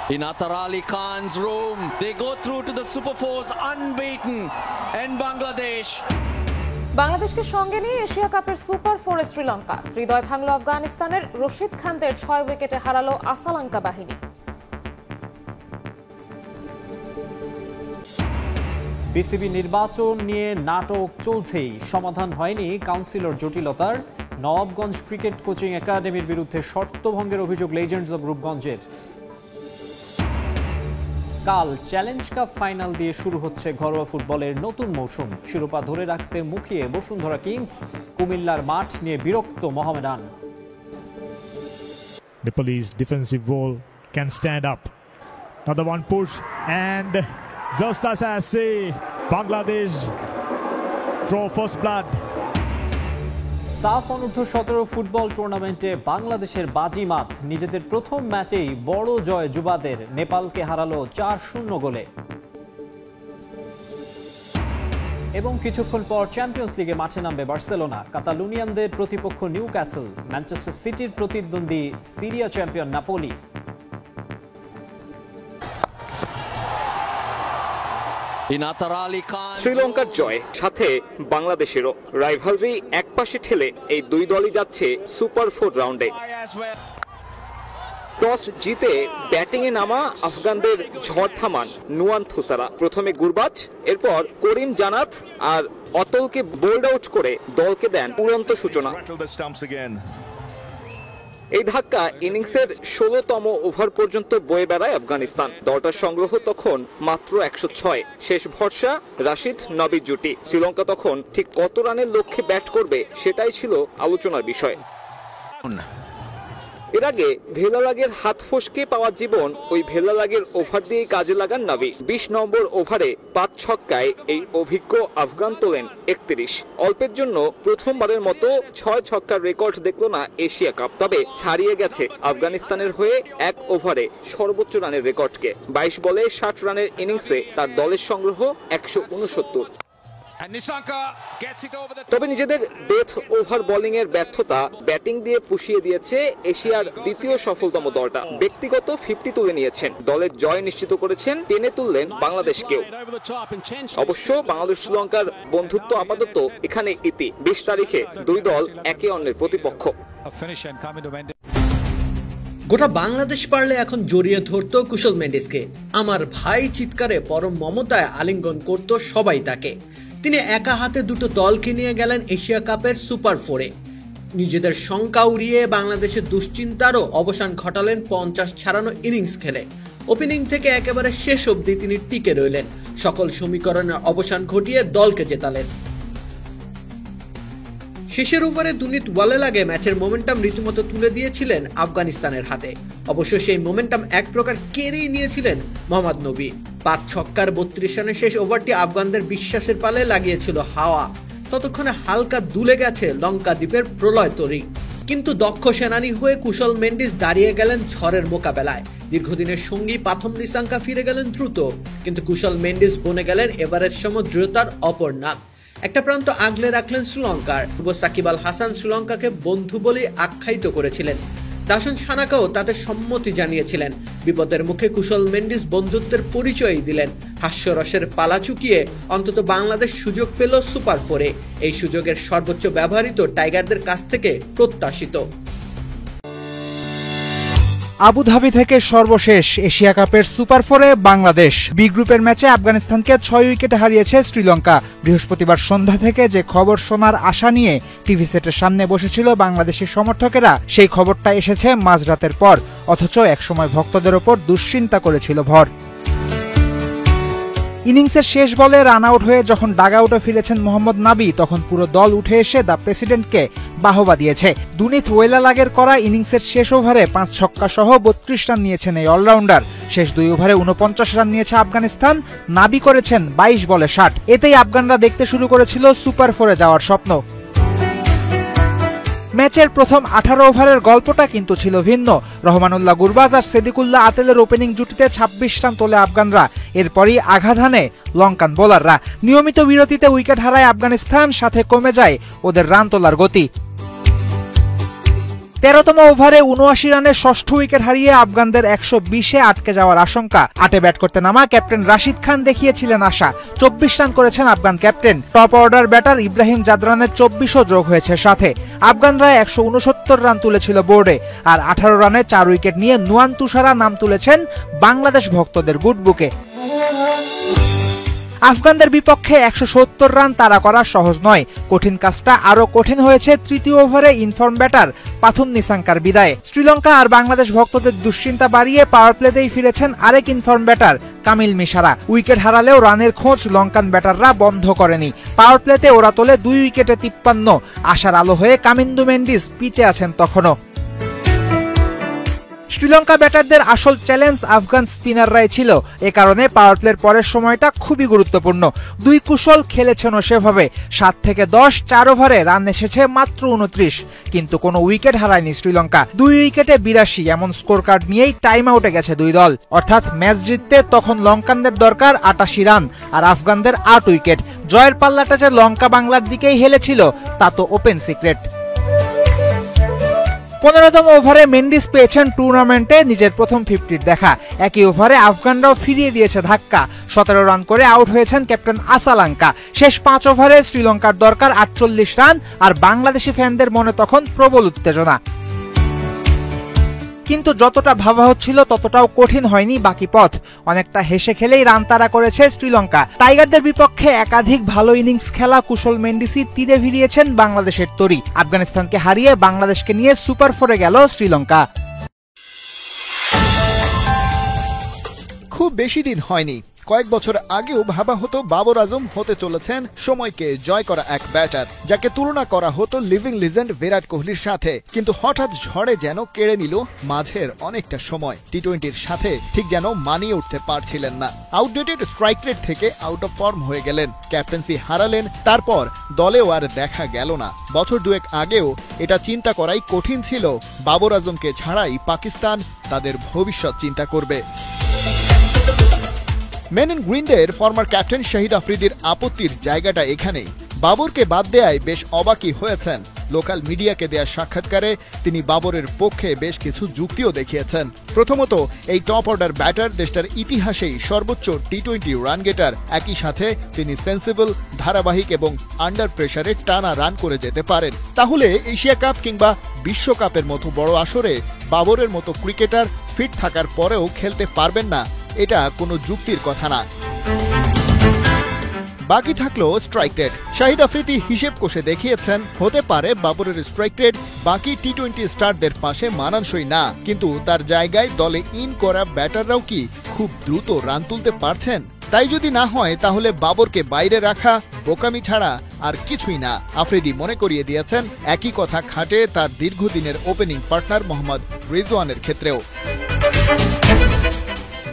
In Atar Ali Khan's room, they go through to the Super Fours unbeaten in Bangladesh. বাংলাদেশকে সঙ্গে নিয়ে Asia কাপের super ফোরে শ্রীলঙ্কা। হৃদয় ভাঙল আফগানিস্তানের। রশিদ খানদের 6 উইকেটে হারালো আসালাঙ্কা বাহিনী। বিসিবি নির্বাচন নিয়ে নাটক চলছেই, সমাধান হয়নি কাউন্সিলর জটিলতার। নবাবগঞ্জ ক্রিকেট কোচিং একাডেমির বিরুদ্ধে শর্তভঙ্গের অভিযোগ লেজেন্ডস অব রূপগঞ্জের। কাল চ্যালেঞ্জ কাপ ফাইনাল দিয়ে শুরু হচ্ছে ঘরোয়া ফুটবলের নতুন মৌসুম। শিরোপা ধরে রাখতে মুখিয়ে বসুন্ধরা কিংস। কুমিল্লার মাঠ নিয়ে বিরক্ত Mohammedan. Nepalese defensive wall can stand up. Another one push and just as I say, Bangladesh draw first blood. সাফ অনূর্ধ্ব 17 ফুটবল টুর্নামেন্টে বাংলাদেশের বাজিমাত। নিজেদের প্রথম ম্যাচেই বড় জয় যুবাদের। নেপালকে হারালো 4-0 গোলে। এবং কিছুক্ষণ পর চ্যাম্পিয়ন্স লিগে মাঠে নামবে বার্সেলোনা। কাতালুনিয়ানদের প্রতিপক্ষ নিউক্যাসল। ম্যানচেস্টার সিটির প্রতিদ্বন্দ্বী সিরিয়া চ্যাম্পিয়ন নাপোলি। শ্রীলঙ্কার জয়, সাথে বাংলাদেশেরও রাইভালরি একপাশে ঠেলে এই দুই দলই যাচ্ছে সুপার 4 রাউন্ডে। টস জিতে ব্যাটিংয়ে নামা আফগানদের ঝড় থামান নুয়ান থুসারা। প্রথমে গুরবাজ, এরপর করিম জানাত আর অতলকে বোল্ড আউট করে দলকে দেন উড়ন্ত সূচনা। এই ধাক্কা ইনিংসের 16তম ওভার পর্যন্ত বয়ে বেড়ায় আফগানিস্তান। দলটার সংগ্রহ তখন মাত্র 106। শেষ ভরসা রাশিদ নবী জুটি। শ্রীলঙ্কা তখন ঠিক কত রানের লক্ষ্যে ব্যাট করবে সেটাই ছিল আলোচনার বিষয়। এর আগে ভেলালাগের হাত ফসকে পাওয়া জীবন ওই ভেলালাগের ওভার দিয়ে কাজে লাগান নাবি। 20 নম্বর ওভারে 5 ছক্কায় এই অভিজ্ঞ আফগান তোলেন 31। অল্পের জন্য প্রথমবারের মতো 6 ছক্কার রেকর্ড দেখল না এশিয়া কাপ, তবে ছাড়িয়ে গেছে আফগানিস্তানের হয়ে 1 ওভারে সর্বোচ্চ রানের রেকর্ডকে। 22 বলে 60 রানের ইনিংসে তার দলের সংগ্রহ 169। তবে নিজেদের ডেথ ওভার বোলিং এর ব্যর্থতা ব্যাটিং দিয়ে পুষিয়ে দিয়েছে এশিয়ার দ্বিতীয় সফলতম দলটা। ব্যক্তিগত 50 তুলে নিয়েছেন, দলের জয় নিশ্চিত করেছেন, টেনে তুললেন বাংলাদেশকেও। অবশ্য বাংলাদেশ শ্রীলঙ্কার বন্ধুত্ব আপাতত এখানে ইতি। 20 তারিখে দুই দল একে অন্যের প্রতিপক্ষ। গোটা বাংলাদেশ পারলে এখন জড়িয়ে ধরত কুশল মেন্ডিসকে। আমার ভাই চিৎকারে পরম মমতায় আলিঙ্গন করত সবাই তাকে। তিনি একা হাতে দুটো দলকে নিয়ে গেলেন এশিয়া কাপের সুপার 4-এ। নিজেদের শঙ্কা উড়িয়ে বাংলাদেশের দুশ্চিন্তারও অবসান ঘটালেন 50 ছাড়ানো ইনিংস খেলে। ওপেনিং থেকে একেবারে শেষ অবধি তিনি টিকে রইলেন। সকল সমীকরণের অবসান ঘটিয়ে দলকে জেতালেন। শেষের ওভারে দুনিত ওয়ালে লাগে ম্যাচের মোমেন্টাম রীতিমতো তুলে দিয়েছিলেন আফগানিস্তানের হাতে। অবশ্য সেই মোমেন্টাম এক প্রকার কেড়েই নিয়েছিলেন মোহাম্মদ নবী। 5 ছক্কার 32 রানের শেষ ওভারটি আফগানদের বিশ্বাসের পালে লাগিয়েছিল হাওয়া। ততক্ষণে হালকা দুলে গেছে লঙ্কা দ্বীপের প্রলয় তরী। কিন্তু দক্ষ সেনানী হয়ে কুশল মেন্ডিস দাঁড়িয়ে গেলেন ঝড়ের মোকাবেলায়। দীর্ঘদিনের সঙ্গী পাথম নিসাঙ্কা ফিরে গেলেন দ্রুত, কিন্তু কুশল মেন্ডিস বনে গেলেন এভারেস্ট সম দৃঢ়তার অপর নাম। একটা প্রান্ত আগলে রাখলেন শ্রীলঙ্কার। সাকিব আল হাসান শ্রীলঙ্কাকে বন্ধু বলে আখ্যায়িত করেছিলেন। দাসন সানাকাও তাতে সম্মতি জানিয়েছিলেন। বিপদের মুখে কুশল মেন্ডিস বন্ধুত্বের পরিচয় দিলেন। হাস্যরসের পালা চুকিয়ে অন্তত বাংলাদেশ সুযোগ পেল সুপার 4-এ। এই সুযোগের সর্বোচ্চ ব্যবহৃত টাইগারদের কাছ থেকে প্রত্যাশিত। আবুধাবি থেকে সর্বশেষ এশিয়া কাপের সুপার 4-এ বাংলাদেশ। বি গ্রুপের ম্যাচে আফগানিস্তানকে 6 উইকেটে হারিয়েছে শ্রীলঙ্কা। বৃহস্পতিবার সন্ধ্যা থেকে যে খবর শোনার আশা নিয়ে টিভি সেটের সামনে বসেছিল বাংলাদেশি সমর্থকেরা, সেই খবরটা এসেছে মাঝরাতের পর। অথচ একসময় ভক্তদের ওপর দুশ্চিন্তা করেছিল ভর। ইনিংসের শেষ বলে রান আউট হয়ে যখন ডাগ আউটে ফিরেছেন মোহাম্মদ নাবি, তখন পুরো দল উঠে এসে দ্য প্রেসিডেন্টকে বাহবা দিয়েছে। দুনিত ওয়েলালাগের করা ইনিংসের শেষ ওভারে 5 ছক্কা সহ 32 রান নিয়েছেন এই অলরাউন্ডার। শেষ 2 ওভারে 49 রান নিয়েছে আফগানিস্তান। নাবি করেছেন 22 বলে 60। এতেই আফগানরা দেখতে শুরু করেছিল সুপার 4-এ যাওয়ার স্বপ্ন। ম্যাচের প্রথম 18 ওভারের গল্পটা কিন্তু ছিল ভিন্ন। রহমানুল্লাহ গুরবাজ আর সেদিকুল্লাহ আতেলের ওপেনিং জুটিতে 26 রান তোলে আফগানরা। এরপরই আঘাত হানে লঙ্কান বোলাররা। নিয়মিত বিরতিতে উইকেট হারায় আফগানিস্তান, সাথে কমে যায় ওদের রান তোলার গতি। 13তম ওভারে 79 রানের ষষ্ঠ উইকেট হারিয়ে আফগানদের 120-এ আটকে যাওয়ার আশঙ্কা। 8-এ ব্যাট করতে নামা ক্যাপ্টেন রাশিদ খান দেখিয়েছিলেন আশা। 24 রান করেছেন Afghan captain. Top order batter Ibrahim জাদরানের 24ও যোগ হয়েছে সাথে। আফগানরা 169 রান তুলেছিল বোর্ডে, আর 18 রানে 4 উইকেট নিয়ে নুয়ান তুষারা নাম তুলেছেন বাংলাদেশ ভক্তদের গুডবুকে। আফগানদের বিপক্ষে 170 রান তাড়া করা সহজ নয়। কঠিন কাজটা আরো কঠিন হয়েছে তৃতীয় ওভারে ইনফর্ম ব্যাটার পাথুম নিসাঙ্কার বিদায়ে। শ্রীলঙ্কা আর বাংলাদেশ ভক্তদের দুশ্চিন্তা বাড়িয়ে পাওয়ার প্লেতেই ফিরেছেন আরেক in form batter Kamil Mishara. Wicket হারালেও রানের খোঁজ লঙ্কান ব্যাটাররা বন্ধ করেনি। পাওয়ার প্লেতে ওরা তোলে 2 উইকেটে 53। আশার আলো হয়ে কামিন্দু মেন্ডিস পিচে আছেন তখনও। শ্রীলঙ্কা ব্যাটারদের আসল চ্যালেঞ্জ আফগান স্পিনাররাই ছিল। এ কারণে পাওয়ার প্লের পরের সময়টা খুবই গুরুত্বপূর্ণ। 2 কুশল খেলেছেনও সেভাবে। 7 থেকে 10 4 ওভারে রান এসেছে মাত্র 29, কিন্তু কোনো উইকেট হারায়নি শ্রীলঙ্কা। 2 উইকেটে 82 এমন স্কোর কার্ড নিয়েই টাইম আউটে গেছে 2 দল। অর্থাৎ ম্যাচ জিততে তখন লঙ্কানদের দরকার 88 রান আর আফগানদের 8 উইকেট। জয়ের পাল্লাটা যে লঙ্কা বাংলার দিকেই হেলেছিল তা তো ওপেন সিক্রেট। 15তম ওভারে মেন্ডিস পেয়েছেন টুর্নামেন্টে নিজের প্রথম 50-র দেখা। একই ওভারে আফগানরাও ফিরিয়ে দিয়েছে ধাক্কা। 17 রান করে আউট হয়েছেন ক্যাপ্টেন আসালাঙ্কা। শেষ 5 ওভারে শ্রীলঙ্কার দরকার 48 রান, আর বাংলাদেশি ফ্যানদের মনে তখন প্রবল উত্তেজনা। কিন্তু যতটা ভাবা হচ্ছিল ততটাও কঠিন হয়নি বাকি পথ। অনেকটা হেসে খেলেই রান তাড়া করেছে শ্রীলঙ্কা। টাইগারদের বিপক্ষে একাধিক ভালো ইনিংস খেলা কুশল মেন্ডিসই তীরে ভিড়িয়েছেন বাংলাদেশের তরি। আফগানিস্তানকে হারিয়ে বাংলাদেশকে নিয়ে সুপার 4-এ গেল শ্রীলঙ্কা। খুব বেশি দিন হয়নি, কয়েক বছর আগেও ভাবা হতো বাবর আজম হতে চলেছেন সময়কে জয় করা এক ব্যাটার, যাকে তুলনা করা হতো লিভিং লিজেন্ড বিরাট কোহলির সাথে। কিন্তু হঠাৎ ঝড়ে যেন কেড়ে নিল মাঝের অনেকটা সময়। টি-20-র সাথে ঠিক যেন মানিয়ে উঠতে পারছিলেন না। আউটডেটেড স্ট্রাইক রেট থেকে আউট অফ ফর্ম হয়ে গেলেন, ক্যাপ্টেন্সি হারালেন, তারপর দলেও আর দেখা গেল না। বছর দুয়েক আগেও এটা চিন্তা করাই কঠিন ছিল বাবর আজমকে ছাড়াই পাকিস্তান তাদের ভবিষ্যৎ চিন্তা করবে। মেন ইন গ্রিনদের ফর্মার ক্যাপ্টেন শাহিদ আফ্রিদির আপত্তির জায়গাটা এখানেই। বাবরকে বাদ দেয়ায় বেশ অবাকই হয়েছেন। লোকাল মিডিয়াকে দেয়া সাক্ষাৎকারে তিনি বাবরের পক্ষে বেশ কিছু যুক্তিও দেখিয়েছেন। প্রথমত, এই টপ অর্ডার ব্যাটার দেশটার ইতিহাসেই সর্বোচ্চ টি-20 রান গেটার। একই সাথে তিনি সেন্সিবল, ধারাবাহিক এবং আন্ডার প্রেসারে টানা রান করে যেতে পারেন। তাহলে এশিয়া কাপ কিংবা বিশ্বকাপের মতো বড় আসরে বাবরের মতো ক্রিকেটার ফিট থাকার পরেও খেলতে পারবেন না, এটা কোনো যুক্তির কথা না। বাকি থাকলো স্ট্রাইক রেট। শাহিদ আফ্রিদি হিসেব কষে দেখিয়েছেন হতে পারে বাবরের স্ট্রাইক রেট বাকি টি-20 স্টারদের পাশে মানানসই না, কিন্তু তার জায়গায় দলে ইন করা ব্যাটাররাও কি খুব দ্রুত রান তুলতে পারছেন? তাই যদি না হয় তাহলে বাবরকে বাইরে রাখা বোকামি ছাড়া আর কিছুই না। আফ্রিদি মনে করিয়ে দিয়েছেন একই কথা খাটে তার দীর্ঘদিনের ওপেনিং পার্টনার মোহাম্মদ রিজওয়ানের ক্ষেত্রেও।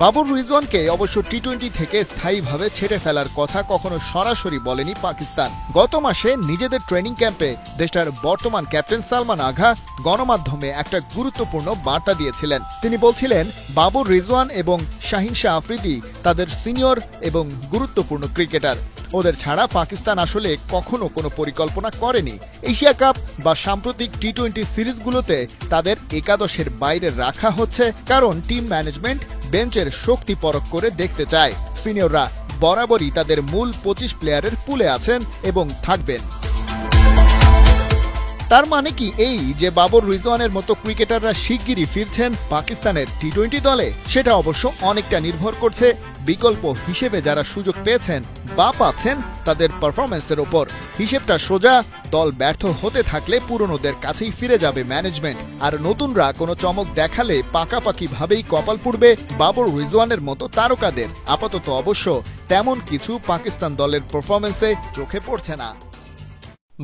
বাবর রিজওয়ানকে অবশ্য টি-20 থেকে স্থায়ীভাবে ছেড়ে ফেলার কথা কখনো সরাসরি বলেনি পাকিস্তান। গত মাসে নিজেদের ট্রেনিং ক্যাম্পে দেশটার বর্তমান ক্যাপ্টেন সালমান আগা গণমাধ্যমে একটা গুরুত্বপূর্ণ বার্তা দিয়েছিলেন। তিনি বলছিলেন বাবর রিজওয়ান এবং শাহিন শাহ আফ্রিদি তাদের সিনিয়র এবং গুরুত্বপূর্ণ ক্রিকেটার। ওদের ছাড়া পাকিস্তান আসলে কখনো কোনো পরিকল্পনা করেনি। এশিয়া কাপ বা সাম্প্রতিক টি-20 সিরিজগুলোতে তাদের একাদশের বাইরে রাখা হচ্ছে কারণ টিম ম্যানেজমেন্ট বেঞ্চের শক্তি পরখ করে দেখতে চায়। সিনিয়ররা বরাবরই তাদের মূল 25 প্লেয়ারের পুলে আছেন এবং থাকবেন। তার মানে কি এই যে বাবর রিজওয়ানের মতো ক্রিকেটাররা শিগগিরই ফিরছেন পাকিস্তানের টি-20 দলে? সেটা অবশ্য অনেকটা নির্ভর করছে বিকল্প হিসেবে যারা সুযোগ পেয়েছেন বা পাচ্ছেন তাদের পারফরম্যান্সের ওপর। হিসেবটা সোজা, দল ব্যর্থ হতে থাকলে পুরনোদের কাছেই ফিরে যাবে ম্যানেজমেন্ট, আর নতুনরা কোনো চমক দেখালে পাকাপাকি ভাবেই কপাল পুড়বে বাবর রিজওয়ানের মতো তারকাদের। আপাতত অবশ্য তেমন কিছু পাকিস্তান দলের পারফরম্যান্সে চোখে পড়ছে না।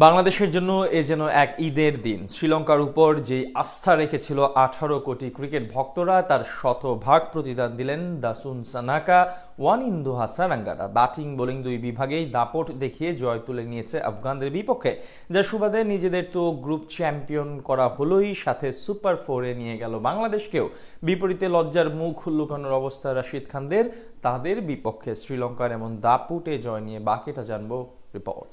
বাংলাদেশের জন্য এ যেন এক ঈদের দিন। শ্রীলঙ্কার উপর যে আস্থা রেখেছিল 18 কোটি ক্রিকেট ভক্তরা, তার শতভাগ প্রতিদান দিলেন দাসুন সানাকা, ওয়ানিন্দু হাসারাঙ্গারা। ব্যাটিং বোলিং দুই বিভাগেই দাপট দেখিয়ে জয় তুলে নিয়েছে আফগানদের বিপক্ষে, যার সুবাদে নিজেদের তো গ্রুপ চ্যাম্পিয়ন করা হলোই, সাথে সুপার 4-এ নিয়ে গেল বাংলাদেশকেও। বিপরীতে লজ্জার মুখ লুকানোর অবস্থা রাশিদ খানদের। তাদের বিপক্ষে শ্রীলঙ্কার এমন দাপুটে জয় নিয়ে বাকিটা জানবো রিপোর্ট।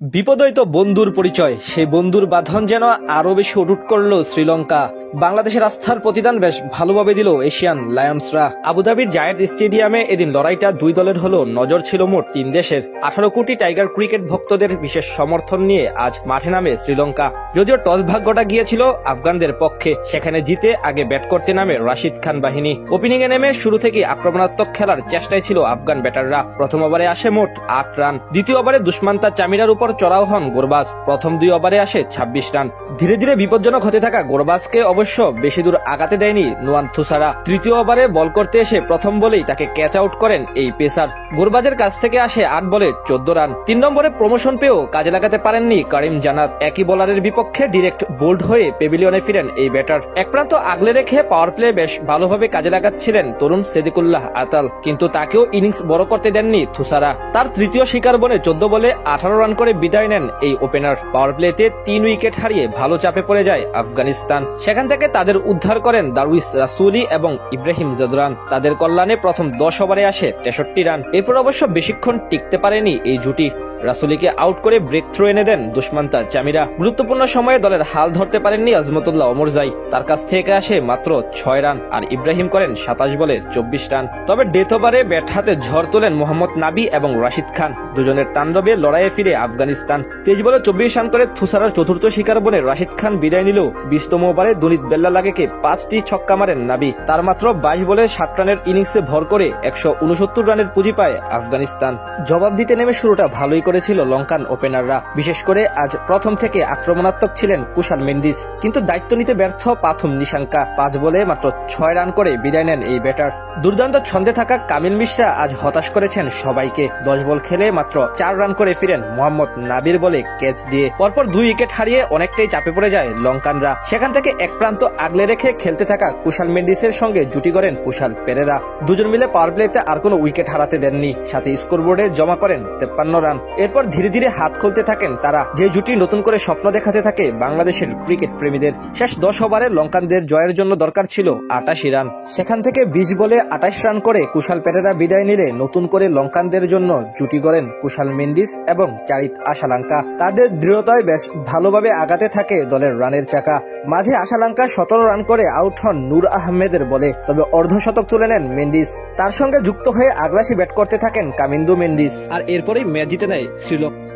বিপদই তো বন্ধুর পরিচয়, সেই বন্ধুর বাঁধন যেন আরো বেশি অটুট করলো শ্রীলঙ্কা। বাংলাদেশের আস্থার প্রতিদান বেশ ভালোভাবে দিল এশিয়ান লায়ন্সরা। আবুধাবির জায়েন্ট স্টেডিয়ামে এদিন লড়াইটা দুই দলের হলো, নজর ছিল মোট 3 দেশের। 18 কোটি টাইগার ক্রিকেট ভক্তদের বিশেষ সমর্থন নিয়ে আজ মাঠে নামে শ্রীলঙ্কা। যদিও টস ভাগ্যটা গিয়েছিল আফগানদের পক্ষে, সেখানে জিতে আগে ব্যাট করতে নামে রাশিদ খান বাহিনী। ওপেনিং এ নেমে শুরু থেকে আক্রমণাত্মক খেলার চেষ্টায় ছিল আফগান ব্যাটাররা। প্রথম ওভারে আসে মোট 8 রান, দ্বিতীয় ওভারে দুষ্মান্তা চামিরার উপর চড়াও হন গোরবাজ। প্রথম 2 ওভারে আসে 26 রান। ধীরে ধীরে বিপজ্জনক হতে থাকা গোরবাজকে অবশ্য বেশি দূর আগাতে দেয়নি নুয়ান থুসারা। তৃতীয় ওভারে বল করতে এসে প্রথম বলেই তাকে ক্যাচ আউট করেন এই পেসার। গোরবাজের কাছ থেকে আসে 8 বলে 14 রান। 3 নম্বরে প্রমোশন পেয়েও কাজে লাগাতে পারেননি করিম জান্নাত। একই বোলারের বিপক্ষে ডিরেক্ট বোল্ড হয়ে পেভিলিয়নে ফিরেন এই ব্যাটার। এক প্রান্ত আগলে রেখে পাওয়ার প্লে বেশ ভালোভাবে কাজে লাগাচ্ছিলেন তরুণ সেদিকুল্লাহ আতাল, কিন্তু তাকেও ইনিংস বড় করতে দেননি থুসারা। তার তৃতীয় শিকার বনে 14 বলে 18 রান করে বিদায় নেন এই ওপেনার। পাওয়ার প্লেতে 3 উইকেট হারিয়ে ভালো চাপে পড়ে যায় আফগানিস্তান। সেখান থেকে তাদের উদ্ধার করেন দারউইস রাসুলি এবং ইব্রাহিম জদরান। তাদের কল্যাণে প্রথম 10 ওভারে আসে 63 রান। এরপর অবশ্য বেশিক্ষণ টিকতে পারেনি এই জুটি। রাসুলিকে আউট করে ব্রেক থ্রো এনে দেন দুষ্মান্তা চামিরা। গুরুত্বপূর্ণ সময়ে দলের হাল ধরতে পারেননি আজমতুল্লাহ ওমরজাই। তার কাছ থেকে আসে মাত্র 6 রান, আর ইব্রাহিম করেন 27 বলে 24 রান। তবে ডেথ ওভারে ব্যাট হাতে ঝড় তোলেন মোহাম্মদ নাবি এবং রাশিদ খান। দুজনের তাণ্ডবে লড়াইয়ে ফিরে আফগানিস্তান। 23 বলে 24 রান করে থুসারার চতুর্থ শিকার বনে রাশিদ খান বিদায় নিলেও 20তম ওভারে দুনিত বেল্লালাগেকে 5টি ছক্কা মারেন নাবি। তার মাত্র 22 বলে 60 রানের ইনিংসে ভর করে 169 রানের পুঁজি পায় আফগানিস্তান। জবাব দিতে নেমে শুরুটা ভালোই করেছিল লঙ্কান ওপেনাররা। বিশেষ করে আজ প্রথম থেকে আক্রমণাত্মক ছিলেন কুশাল মেন্ডিস, কিন্তু দায়িত্ব নিতে ব্যর্থ পাথুম নিশাঙ্কা। 5 বলে মাত্র 6 রান করে বিদায় নেন এই ব্যাটার। দুর্দান্ত ছন্দে থাকা কামিল মিশ্রা আজ হতাশ করেছেন সবাইকে। 10 বল খেলে মাত্র 4 রান করে ফিরেন মোহাম্মদ নাবির বলে ক্যাচ দিয়ে। পরপর 2 উইকেট হারিয়ে অনেকটাই চাপে পড়ে যায় লঙ্কানরা। সেখান থেকে এক প্রান্ত আগলে রেখে খেলতে থাকা কুশাল মেন্ডিসের সঙ্গে জুটি করেন কুশাল পেরেরা। দুজন মিলে পাওয়ার প্লেতে আর কোনো উইকেট হারাতে দেননি, সাথে স্কোরবোর্ডে জমা করেন 53 রান। এরপর ধীরে ধীরে হাত খুলতে থাকেন তারা, যে জুটি নতুন করে স্বপ্ন দেখাতে থাকে বাংলাদেশের ক্রিকেট প্রেমীদের। শেষ 10 ওভারে লঙ্কানদের জয়ের জন্য দরকার ছিল 88 রান। সেখান থেকে 20 বলে 28 রান করে কুশাল পেরেরা বিদায় নিলে নতুন করে লঙ্কানদের জন্য জুটি গড়েন কুশাল মেন্ডিস এবং চারিত আশালাঙ্কা। তাদের দৃঢ়তায় বেশ ভালোভাবে আগাতে থাকে দলের রানের চাকা। মাঝে আশালাঙ্কা 17 রান করে আউট হন নূর আহমেদের বলে, তবে অর্ধশতক তুলে নেন মেন্ডিস। তার সঙ্গে যুক্ত হয়ে আগ্রাসী ব্যাট করতে থাকেন কামিন্দু মেন্ডিস, আর এরপরেই ম্যাচ জিতে নেয় শ্রীলঙ্কা।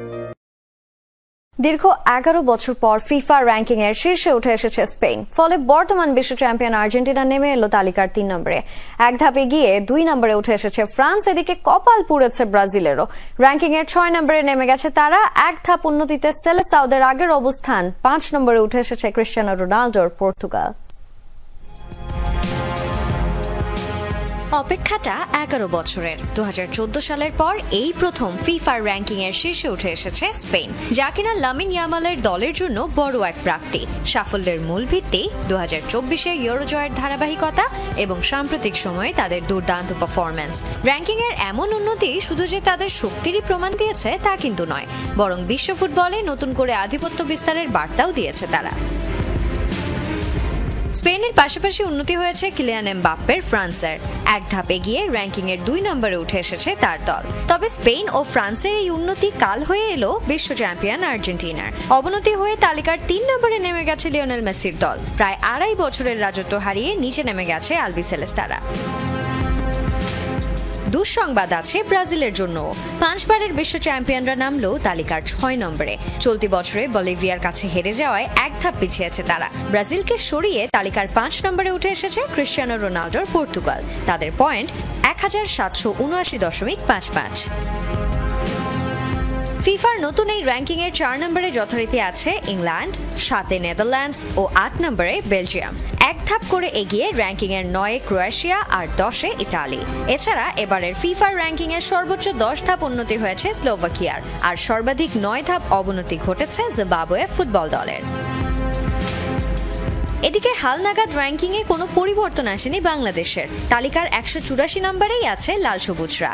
দীর্ঘ 11 বছর পর ফিফা র্যাঙ্কিং এর শীর্ষে উঠে এসেছে স্পেন। ফলে বর্তমান বিশ্ব চ্যাম্পিয়ন আর্জেন্টিনা নেমে এলো তালিকার 3 নম্বরে। এক ধাপে গিয়ে 2 নম্বরে উঠে এসেছে ফ্রান্স। এদিকে কপাল পুড়েছে ব্রাজিলেরও। র্যাঙ্কিং এর 6 নম্বরে নেমে গেছে তারা। এক ধাপ উন্নতিতে সেলেসাউদের আগের অবস্থান। 5 নম্বরে উঠে এসেছে ক্রিস্টিয়ানো রোনাল্ডোর পর্তুগাল। অপেক্ষাটা 11 বছরের। 2014 সালের পর এই প্রথম ফিফার র্যাঙ্কিং এর শীর্ষে উঠে এসেছে স্পেন, যা কিনা লামিন ইয়ামালের দলের জন্য বড় এক প্রাপ্তি। সাফল্যের মূল ভিত্তি 2024-এ ইউরো জয়ের ধারাবাহিকতা এবং সাম্প্রতিক সময়ে তাদের দুর্দান্ত পারফরম্যান্স। র্যাঙ্কিং এর এমন উন্নতি শুধু যে তাদের শক্তিরই প্রমাণ দিয়েছে তা কিন্তু নয়, বরং বিশ্ব ফুটবলে নতুন করে আধিপত্য বিস্তারের বার্তাও দিয়েছে তারা। স্পেনের পাশাপাশি উন্নতি হয়েছে কিলিয়ান এমবাপ্পের ফ্রান্সের। এক ধাপে গিয়ে র্যাঙ্কিং এর 2 নম্বরে উঠে এসেছে তার দল। তবে স্পেন ও ফ্রান্সের এই উন্নতি কাল হয়ে এলো বিশ্ব চ্যাম্পিয়ন আর্জেন্টিনার। অবনতি হয়ে তালিকার 3 নম্বরে নেমে গেছে লিওনেল মেসির দল। প্রায় 2.5 বছরের রাজত্ব হারিয়ে নিচে নেমে গেছে আলবিসেলেস্তারা। দুঃসংবাদ আছে ব্রাজিলের জন্য। 5 বারের বিশ্ব চ্যাম্পিয়নরা নামলো তালিকার 6 নম্বরে। চলতি বছরে বলিভিয়ার কাছে হেরে যাওয়ায় এক ধাপ পিছিয়েছে তারা। ব্রাজিলকে সরিয়ে তালিকার 5 নম্বরে উঠে এসেছে ক্রিস্টিয়ানো রোনাল্ডোর পর্তুগাল। তাদের পয়েন্ট 1779.55। ফিফার নতুন এই র্যাঙ্কিং এর 4 নম্বরে যথারীতি আছে ইংল্যান্ড, 7-এ নেদারল্যান্ডস ও 8 নম্বরে বেলজিয়াম। এক ধাপ করে এগিয়ে র্যাঙ্কিং এর 9-এ ক্রোয়েশিয়া আর 10-এ ইতালি। এছাড়া এবারের ফিফার র্যাঙ্কিং এর সর্বোচ্চ 10 ধাপ উন্নতি হয়েছে স্লোভাকিয়ার, আর সর্বাধিক 9 ধাপ অবনতি ঘটেছে জিম্বাবুয়ে ফুটবল দলের। এদিকে হালনাগাদ র্যাঙ্কিং এ কোনো পরিবর্তন আসেনি বাংলাদেশের। তালিকার 184 নম্বরেই আছে লাল সবুজরা।